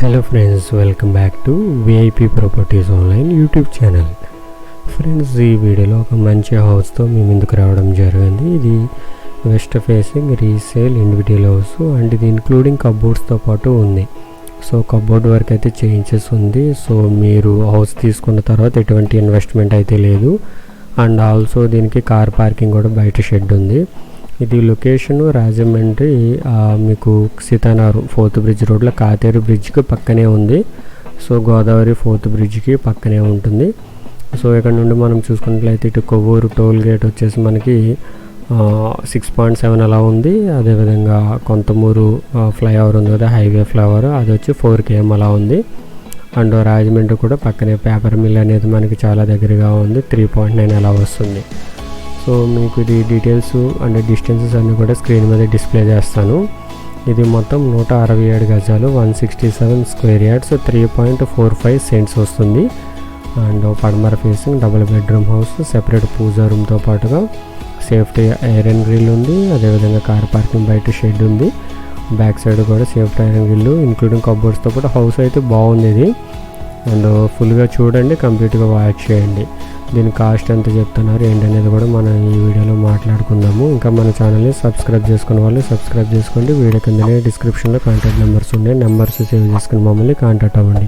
Hello friends, welcome back to VIP properties online YouTube channel. Friends, ఈ వీడియోలో ఒక మంచి హౌస్తో మీ ముందుకు రావడం జరిగింది. ఇది west facing resale individual house and ఇది ఇంక్లూడింగ్ కబోర్డ్స్తో పాటు ఉంది. సో కబోర్డ్ వర్క్ అయితే చేంజెస్ ఉంది. సో మీరు హౌస్ తీసుకున్న తర్వాత ఎటువంటి ఇన్వెస్ట్మెంట్ అయితే లేదు. అండ్ ఆల్సో దీనికి కార్ పార్కింగ్ కూడా బయట షెడ్ ఉంది. ఇది లొకేషన్ రాజమండ్రి, మీకు సీతానగర్ 4th బ్రిడ్జ్ రోడ్లో కాతేరు బ్రిడ్జ్కి పక్కనే ఉంది. సో గోదావరి 4th బ్రిడ్జ్కి పక్కనే ఉంటుంది. సో ఇక్కడ నుండి మనం చూసుకున్నట్లయితే ఇటు కొవ్వూరు టోల్ గేట్ వచ్చేసి మనకి 6.7 అలా ఉంది. అదేవిధంగా కొంతమూరు ఫ్లైఓవర్ ఉంది కదా, హైవే ఫ్లైఓవర్, అది వచ్చి 4 km అలా ఉంది. అండ్ రాజమండ్రి కూడా పక్కనే పేపర్ మిల్ అనేది మనకి చాలా దగ్గరగా ఉంది, 3.9 అలా వస్తుంది. సో మీకు ఇది డీటెయిల్స్ అండ్ డిస్టెన్సెస్ అన్నీ కూడా స్క్రీన్ మీద డిస్ప్లే చేస్తాను. ఇది మొత్తం 167 గజాలు, 167 స్క్వేర్ యార్డ్స్, 3.45 సెంట్స్ వస్తుంది. అండ్ పడమర facing double bedroom house, separate puja రూమ్తో పాటుగా సేఫ్టీ ఐరన్ గ్రిల్ ఉంది. అదేవిధంగా కార్ పార్కింగ్ బయట షెడ్ ఉంది. బ్యాక్ సైడ్ కూడా సేఫ్టీ ఐరన్ గ్రిల్ ఇంక్లూడింగ్ కబోర్డ్స్తో పాటు హౌస్ అయితే బాగుంది ఇది. అండ్ ఫుల్గా చూడండి, కంప్లీట్గా వాచ్ చేయండి. దీని కాస్ట్ ఎంత చెప్తున్నారు ఏంటనేది కూడా మనం ఈ వీడియోలో మాట్లాడుకుందాము. ఇంకా మన ఛానల్ని సబ్స్క్రైబ్ చేసుకున్న వాళ్ళు సబ్స్క్రైబ్ చేసుకోండి. వీడియో కిందనే డిస్క్రిప్షన్లో కాంటాక్ట్ నెంబర్స్ ఉన్నాయి, నెంబర్స్ సేవ్ చేసుకుని మమ్మల్ని కాంటాక్ట్ అవ్వండి.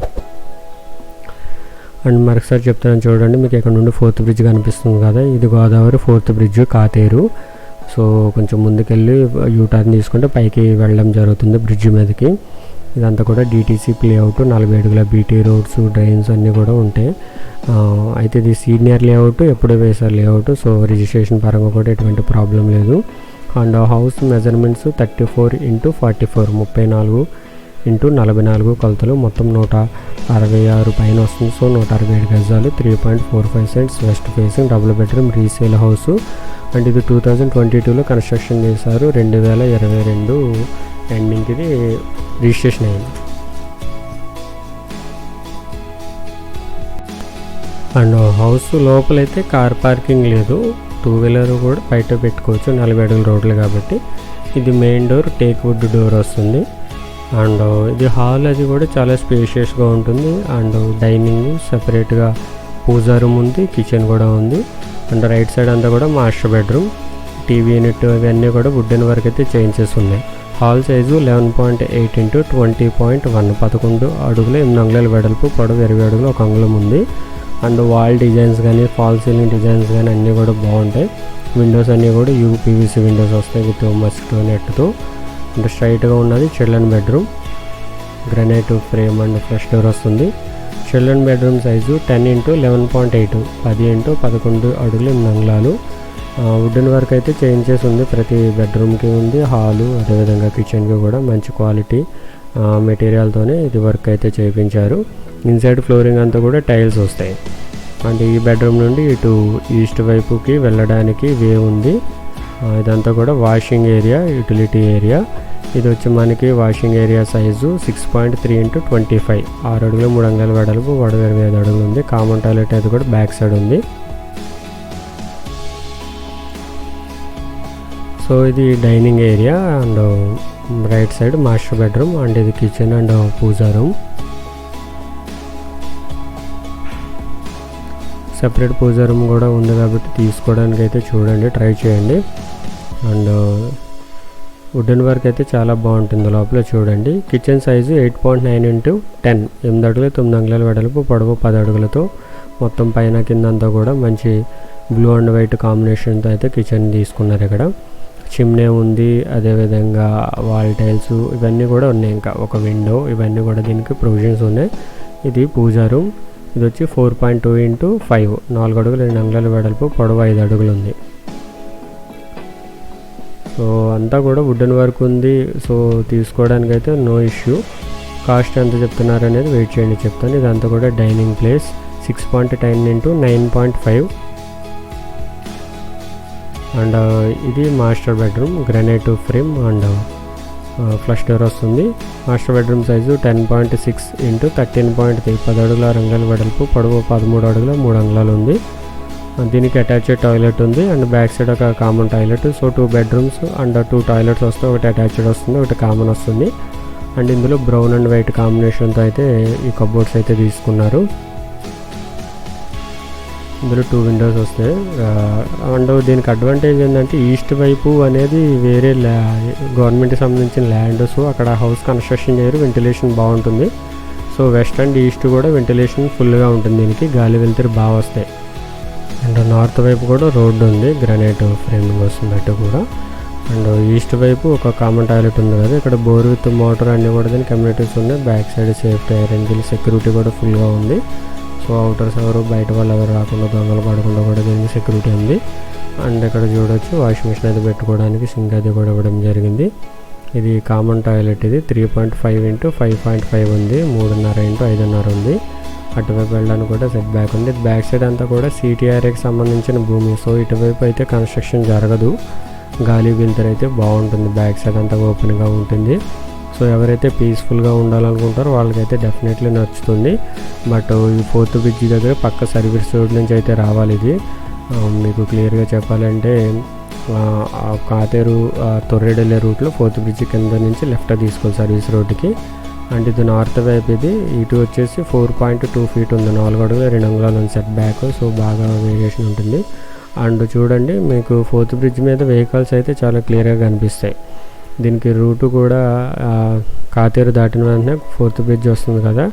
అండ్ మరొకసారి చెప్తున్నాను చూడండి, మీకు ఇక్కడ నుండి 4th బ్రిడ్జ్ కనిపిస్తుంది కదా, ఇది Godavari 4th bridge Katheru. So కొంచెం ముందుకెళ్ళి యూటర్న్ తీసుకుంటే పైకి వెళ్ళడం జరుగుతుంది బ్రిడ్జ్ మీదకి. ఇదంతా కూడా డిటీసీ ప్లేఅవుట్, 40 అడుగుల బీటీ రోడ్స్, డ్రైన్స్ అన్నీ కూడా ఉంటాయి. అయితే ఇది సీనియర్ లేఅవుట్, ఎప్పుడూ వేసారు లేఅవుట్. సో రిజిస్ట్రేషన్ పరంగా కూడా ఎటువంటి ప్రాబ్లం లేదు. And house measurements 34x44, 34x44 కొలతలు, మొత్తం 166 పైన వస్తుంది. సో 167 గజాలు, 3.45 cents, west facing double bedroom resale house. And ఇది 2022లో కన్స్ట్రక్షన్ చేశారు. 2022 ఎండింగ్కి ఇది రిజిస్ట్రేషన్ అయింది. అండ్ హౌస్ లోపలైతే కార్ పార్కింగ్ లేదు, 2 వీలర్ కూడా బయట పెట్టుకోవచ్చు, 40 అడుగుల రోడ్లు కాబట్టి. ఇది main door teak wood door వస్తుంది. అండ్ ఇది హాల్ అది కూడా చాలా స్పేషియస్గా ఉంటుంది. అండ్ డైనింగ్ సపరేట్గా పూజా రూమ్ ఉంది, కిచెన్ కూడా ఉంది. అండ్ రైట్ సైడ్ అంతా కూడా మాస్టర్ బెడ్రూమ్, టీవీ యూనిట్ అవన్నీ కూడా వుడెన్ వర్క్ అయితే చేంజెస్ ఉన్నాయి. హాల్ సైజు 11.8 x 20.1, 11 అడుగులు 8 అంగుళాల వెడల్పు, పొడవు 20 అడుగులు 1 అంగుళం ఉంది. అండ్ వాల్ డిజైన్స్ కానీ ఫాల్ సీలింగ్ డిజైన్స్ కానీ అన్నీ కూడా బాగుంటాయి. విండోస్ అన్నీ కూడా యూపీవీసీ విండోస్ వస్తాయి విత్ మస్కిటో నెట్తో. అంటే స్ట్రైట్గా ఉన్నది children bedroom, granite frame and fresh door వస్తుంది. Children bedroom size 10 x 11.8, 10 x 11 అడుగులు 8 అంగుళాలు. వుడెన్ వర్క్ అయితే చేంజెస్ ఉంది, ప్రతి బెడ్రూమ్కి ఉంది. హాలు అదేవిధంగా కిచెన్కి కూడా మంచి క్వాలిటీ మెటీరియల్తోనే ఇది వర్క్ అయితే చేయించారు. ఇన్సైడ్ ఫ్లోరింగ్ అంతా కూడా టైల్స్ వస్తాయి. అండ్ ఈ బెడ్రూమ్ నుండి ఇటు ఈస్ట్ వైపుకి వెళ్ళడానికి వే ఉంది. ఇదంతా కూడా వాషింగ్ ఏరియా, యూటిలిటీ ఏరియా. ఇది వచ్చి మనకి వాషింగ్ ఏరియా సైజు 6.3 x 25, 6 అడుగులు 3 అంగుళాల వెడల్పు, పొడవు 25 అడుగులు ఉంది. కామన్ టాయిలెట్ అయితే కూడా బ్యాక్ సైడ్ ఉంది. సో ఇది dining area and right side master bedroom. And ఇది kitchen and puja room. Separate puja room కూడా ఉంది కాబట్టి తీసుకోవడానికి అయితే చూడండి, ట్రై చేయండి. అండ్ వుడెన్ వర్క్ అయితే చాలా బాగుంటుంది లోపల చూడండి. కిచెన్ సైజు 8.9 x 10, 8 అడుగులు 9 అంగుళాల వెడల్పు, పొడవు 10 అడుగులతో. మొత్తం పైన కింద అంతా కూడా మంచి బ్లూ అండ్ వైట్ కాంబినేషన్తో అయితే కిచెన్ తీసుకున్నారు. ఇక్కడ చిమ్నీ ఉంది, అదేవిధంగా వాల్ టైల్స్ ఇవన్నీ కూడా ఉన్నాయి. ఇంకా ఒక విండో, ఇవన్నీ కూడా దీనికి ప్రొవిజన్స్ ఉన్నాయి. ఇది పూజా రూమ్. ఇది వచ్చి 4.2 x 5, 4 అడుగులు 2 అంగుళాల వెడల్పు, పొడవు 5 అడుగులు ఉంది. సో అంతా కూడా వుడెన్ వర్క్ ఉంది. సో తీసుకోవడానికి అయితే నో ఇష్యూ. కాస్ట్ ఎంత చెప్తున్నారు అనేది వెయిట్ చేయండి, చెప్తాను. ఇదంతా కూడా డైనింగ్ ప్లేస్, 6.10 x 9.5. అండ్ ఇది master bedroom, granite frame and flush door వస్తుంది. మాస్టర్ బెడ్రూమ్ సైజు 10.6 x 13.3, 10 అడుగుల 6 అంగుళాల వెడల్పు, పొడవు 13 అడుగుల 3 అంగుళాలు ఉంది. దీనికి అటాచ్డ్ టాయిలెట్ ఉంది. అండ్ బ్యాక్ సైడ్ ఒక common toilet. So 2 bedrooms and 2 toilets వస్తాయి, ఒకటి అటాచ్డ్ వస్తుంది, ఒకటి కామన్ వస్తుంది. అండ్ ఇందులో బ్రౌన్ అండ్ వైట్ కాంబినేషన్తో అయితే ఈ కబోర్డ్స్ అయితే తీసుకున్నారు. ఇందులో 2 విండోస్ వస్తాయి. అండ్ దీనికి అడ్వాంటేజ్ ఏంటంటే ఈస్ట్ వైపు అనేది వేరే గవర్నమెంట్కి సంబంధించిన ల్యాండ్, సో అక్కడ హౌస్ కన్స్ట్రక్షన్ చేయరు, వెంటిలేషన్ బాగుంటుంది. సో వెస్ట్ అండ్ ఈస్ట్ కూడా వెంటిలేషన్ ఫుల్గా ఉంటుంది, దీనికి గాలి వెళ్తురు బాగా వస్తాయి. అండ్ నార్త్ వైపు కూడా రోడ్డు ఉంది, గ్రానైట్ ఫ్రేమింగ్ వస్తుంది అటు కూడా. అండ్ ఈస్ట్ వైపు ఒక కామన్ టాయిలెట్ ఉంది కదా, ఇక్కడ బోర్ విత్ మోటార్ అన్నీ కూడా దీనికి కమ్యూనిటీస్ ఉన్నాయి. Back side safety iron Gill security కూడా ఫుల్గా ఉంది. సో అవుటర్స్ ఎవరు బయట వాళ్ళు ఎవరు రాకుండా దొంగలు పడకుండా కూడా దీనికి సెక్యూరిటీ ఉంది. అండ్ ఇక్కడ చూడొచ్చు వాషింగ్ మిషన్ అది పెట్టుకోవడానికి సింక్ అది కూడా ఇవ్వడం జరిగింది. ఇది కామన్ టాయిలెట్, ఇది 3.5 x 5.5 ఉంది, 3.5 x 5.5 ఉంది. అటువైపు వెళ్ళడానికి కూడా సెట్ బ్యాక్ ఉంది. బ్యాక్ సైడ్ అంతా కూడా CTRAకి సంబంధించిన భూమి, సో ఇటువైపు అయితే కన్స్ట్రక్షన్ జరగదు, గాలి వెళ్తురు అయితే బాగుంటుంది, బ్యాక్ సైడ్ అంతా ఓపెన్గా ఉంటుంది. సో ఎవరైతే పీస్ఫుల్గా ఉండాలనుకుంటారో వాళ్ళకైతే డెఫినెట్లీ నచ్చుతుంది. బట్ ఈ 4th బ్రిడ్జ్ దగ్గర పక్క సర్వీస్ రోడ్ నుంచి అయితే రావాలి. ఇది మీకు క్లియర్గా చెప్పాలంటే కాతేరు తొర్రేడు వెళ్ళే రూట్లో 4th బ్రిడ్జ్ కింద నుంచి లెఫ్ట్ తీసుకోవాలి సర్వీస్ రోడ్డుకి. అండ్ ఇది నార్త్ వైపు, ఇది ఇటు వచ్చేసి 4.2 feet ఉంది, 4 అడుగులు 2 అంగుళాలు ఉంది సెట్ బ్యాక్, సో బాగా వేరియేషన్ ఉంటుంది. అండ్ చూడండి మీకు 4th బ్రిడ్జ్ మీద వెహికల్స్ అయితే చాలా క్లియర్గా కనిపిస్తాయి. దీనికి రూటు కూడా కాతేరు దాటిన వెంటనే 4th బ్రిడ్జ్ వస్తుంది కదా,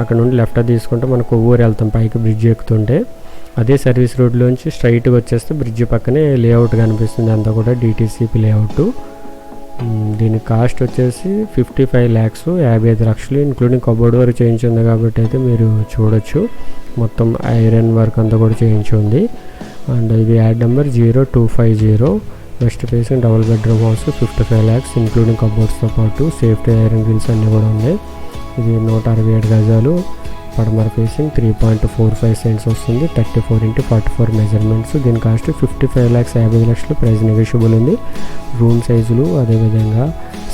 అక్కడ నుండి లెఫ్ట్ తీసుకుంటే మనం కొవ్వూరు వెళ్తాం పైకి బ్రిడ్జ్ ఎక్కుతుంటే. అదే సర్వీస్ రోడ్లోంచి స్ట్రైట్గా వచ్చేస్తే బ్రిడ్జ్ పక్కనే లేఅవుట్ కనిపిస్తుంది, అంతా కూడా DTCP లేఅవుట్. దీని కాస్ట్ వచ్చేసి 55 lakhs, 55 లక్షలు, ఇంక్లూడింగ్ కబోర్డ్ వర్క్ చేయించి ఉంది కాబట్టి అయితే మీరు చూడొచ్చు. మొత్తం ఐరన్ వర్క్ అంతా కూడా చేయించి ఉంది. అండ్ ఇది ad number 0250, west facing double bedroom house, 55 lakhs including కబోర్డ్స్తో పాటు సేఫ్టీ ఐరన్ గిల్స్ అన్నీ కూడా ఉన్నాయి. ఇది 167 గజాలు, పడమర ఫేసింగ్ 3.45 cents వస్తుంది, 34 x 44 మెజర్మెంట్స్. దీని కాస్ట్ 55 lakhs, 50 లక్షలు, ప్రైస్ నెగోషియబుల్ ఉంది. రూమ్ సైజులు అదేవిధంగా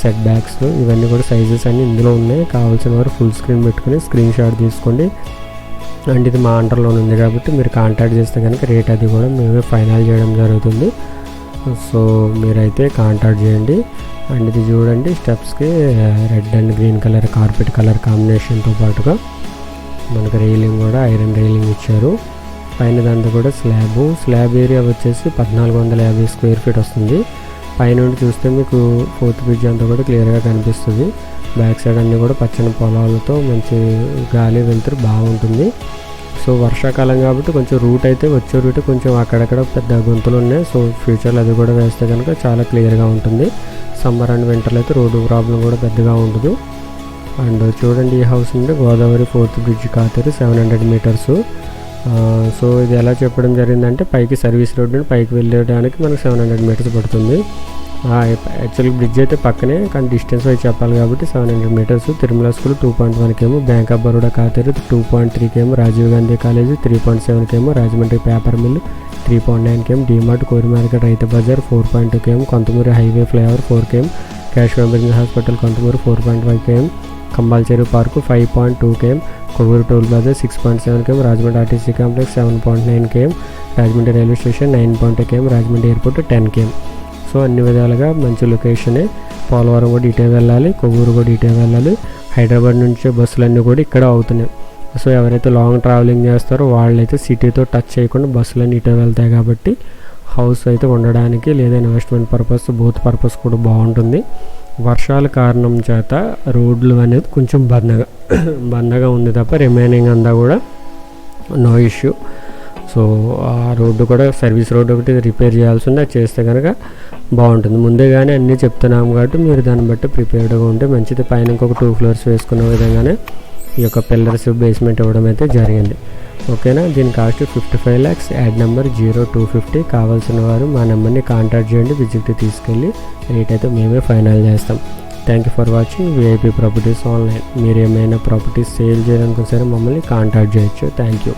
సెట్ బ్యాక్స్ ఇవన్నీ కూడా సైజెస్ అన్నీ ఇందులో ఉన్నాయి. కావాల్సిన వారు ఫుల్ స్క్రీన్ పెట్టుకుని స్క్రీన్ షాట్ తీసుకోండి. అండ్ ఇది మా అండర్లో ఉంది కాబట్టి మీరు కాంటాక్ట్ చేస్తే కనుక రేట్ అది కూడా మేమే ఫైనల్ చేయడం జరుగుతుంది. సో మీరైతే కాంటాక్ట్ చేయండి. అండ్ ఇది చూడండి స్టెప్స్కి red and green colour carpet colour కాంబినేషన్తో పాటుగా మనకు రైలింగ్ కూడా ఐరన్ రైలింగ్ ఇచ్చారు. పైన దాంతో కూడా స్లాబ్ ఏరియా వచ్చేసి 1450 square feet వస్తుంది. పైనుండి చూస్తే మీకు 4th బ్రిడ్జ్ అంతా కూడా క్లియర్గా కనిపిస్తుంది. బ్యాక్ సైడ్ అన్నీ కూడా పచ్చని పొలాలతో మంచి గాలి వెళ్తురు బాగుంటుంది. సో వర్షాకాలం కాబట్టి కొంచెం రూట్ అయితే వచ్చే రూట్ కొంచెం అక్కడక్కడ పెద్ద గుంతలు ఉన్నాయి. సో ఫ్యూచర్లో అది కూడా వేస్తే కనుక చాలా క్లియర్గా ఉంటుంది. సమ్మర్ అండ్ వింటర్లో అయితే రోడ్డు ప్రాబ్లం కూడా పెద్దగా ఉండదు. అండ్ చూడండి ఈ హౌస్ నుండి Godavari 4th bridge Katheru 700 meters. So ఇది ఎలా చెప్పడం జరిగిందంటే పైకి సర్వీస్ రోడ్ నుండి పైకి వెళ్ళడానికి మనకు 700 meters పడుతుంది. యాక్చువల్లీ బ్రిడ్జ్ అయితే పక్కనే కానీ డిస్టెన్స్ అయితే చెప్పాలి కాబట్టి 700 meters. Tirumala school 2.1 km, bank of Baroda Katheru 2.3 km, Rajiv Gandhi college 3.7 km, Rajahmundry paper mill 3.9 km, DMart కోరి market Rythu Bazar 4.2 km, Konthamuru highway flyover 4 km, cash emergency hospital Konthamuru 4.5 km, Kambalcheru park 5.2 km, Kovvur toll plaza 6.7 km, Rajahmundry RTC complex 7.9 km, Rajahmundry railway station 9.2 km, Rajahmundry airport 10 km. So అన్ని విధాలుగా మంచి లొకేషనే. పోలవరం కూడా ఇటే వెళ్ళాలి, కొవ్వూరు కూడా ఇటే వెళ్ళాలి. హైదరాబాద్ నుంచి బస్సులన్నీ కూడా ఇక్కడ అవుతున్నాయి. సో ఎవరైతే లాంగ్ ట్రావెలింగ్ చేస్తారో వాళ్ళైతే సిటీతో టచ్ చేయకుండా బస్సులన్నీ ఇటే వెళ్తాయి కాబట్టి హౌస్ అయితే ఉండడానికి లేదా ఇన్వెస్ట్మెంట్ పర్పస్ బోత్ పర్పస్ కూడా బాగుంటుంది. వర్షాల కారణం చేత రోడ్లు అనేది కొంచెం బందగా ఉంది తప్ప రిమైనింగ్ అంతా కూడా నో ఇష్యూ. సో ఆ రోడ్డు కూడా సర్వీస్ రోడ్డు ఒకటి రిపేర్ చేయాల్సి ఉంది, అది చేస్తే కనుక బాగుంటుంది. ముందేగానే అన్నీ చెప్తున్నాము కాబట్టి మీరు దాన్ని బట్టి ప్రిపేర్డ్గా ఉంటే మంచిది. పైన ఇంకొక 2 floors వేసుకున్న విధంగానే ఈ యొక్క పిల్లర్స్ బేస్మెంట్ ఇవ్వడం అయితే జరిగింది. ఓకేనా. దీని కాస్ట్ 55 lakhs, యాడ్ నెంబర్ 0250. కావాల్సిన వారు మా నెంబర్ని కాంటాక్ట్ చేయండి, విజిట్ తీసుకెళ్ళి రేట్ అయితే మేమే ఫైనల్ చేస్తాం. Thank you for watching VIP properties online. మీరు ఏమైనా ప్రాపర్టీస్ సేల్ చేయాలనుకున్న సరే మమ్మల్ని కాంటాక్ట్ చేయొచ్చు. Thank you.